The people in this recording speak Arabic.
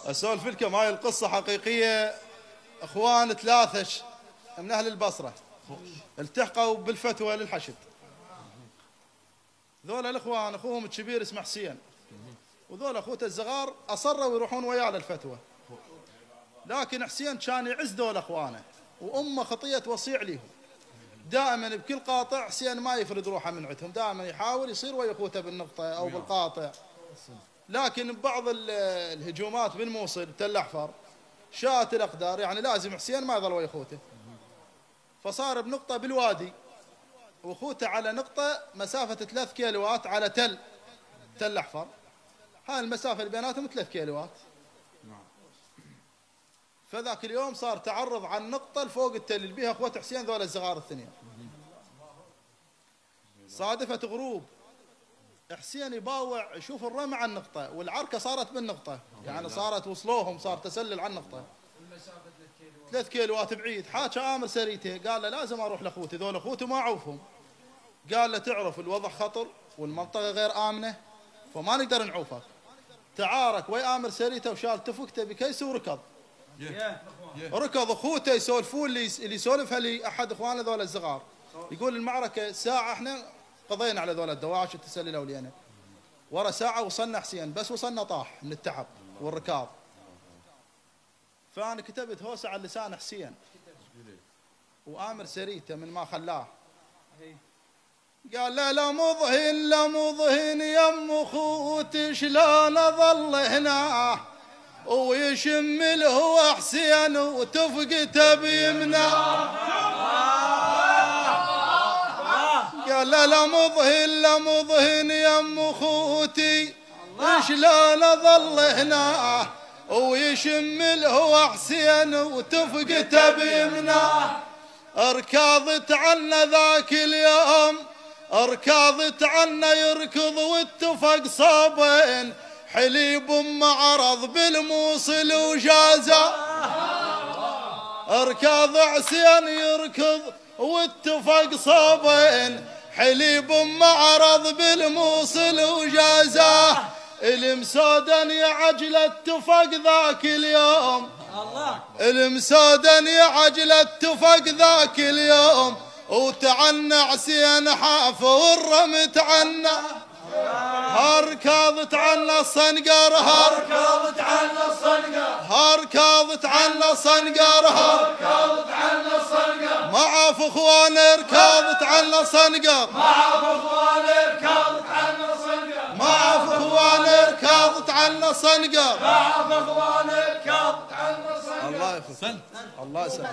اسولف لكم هاي القصه حقيقيه. اخوان ثلاثه من اهل البصره التحقوا بالفتوى للحشد. ذولا الاخوان اخوهم الكبير اسمه حسين، وذولا اخوته الصغار اصروا يروحون وياه للفتوى، لكن حسين كان يعز ذولا اخوانه، وامه خطيه وصي عليهم. دائما بكل قاطع حسين ما يفرد روحه من عندهم، دائما يحاول يصير ويا اخوته بالنقطه او بالقاطع. لكن ببعض الهجومات بالموصل بتل احفر شاءت الاقدار، يعني لازم حسين ما يظل ويا اخوته، فصار بنقطه بالوادي واخوته على نقطه مسافه 3 كيلوات على تل احفر. هاي المسافه اللي بيناتهم 3 كيلوات. فذاك اليوم صار تعرض على النقطه الفوق التل اللي بيها اخوته حسين ذولا الصغار الثنين. صادفت غروب، حسين يباوع يشوف الرمى على النقطه والعركه صارت بالنقطه، يعني صارت وصلوهم، صار تسلل على النقطه 3 كيلوات بعيد. حاكى امر سريته قال له لازم اروح لاخوتي، ذول اخوتي ما اعوفهم. قال له تعرف الوضع خطر والمنطقه غير امنه فما نقدر نعوفك. تعارك ويا امر سريته وشال تفكته بكيسه وركض. ركض اخوته يسولفون اللي يسولفها لي احد اخوانه ذولا الصغار، يقول المعركه ساعه احنا قضينا على ذولا الدواعش التسلي الاوليانه، ورا ساعه وصلنا حسين، بس وصلنا طاح من التعب والركاض. فانا كتبت هوسه على لسان حسين وامر سريته من ما خلاه. قال لا مضهن لا مضهن يم اخوتي شلون اظل هنا ويشم الهوى حسين وتفقته بيمنى. قال لا مضهن لا مضهن يم اخوتي شلون اظل هنا ويشم الهوى حسين وتفقته بيمنى. اركضت عنا ذاك اليوم اركضت عنا يركض واتفق صابين حليب معرض بالموصل وجازة. اركض حسين يركض واتفق صابين حليب معرض بالموصل وجازة. المسودن يا عجل اتفق ذاك اليوم، المسودن يا عجل اتفق ذاك اليوم وتعنى حسين حاف والرمت عنا. هركضت عنا الصنقر هركضت عنا الصنقر هركضت عنا الصنقر هركضت عنا الصنقر معاف اخواني ركضت عنا الصنقر معاف اخواني ركضت عنا الصنقر معاف اخواني ركضت عنا الصنقر معاف اخواني ركضت عنا الصنقر. الله يفك الله يسلمك.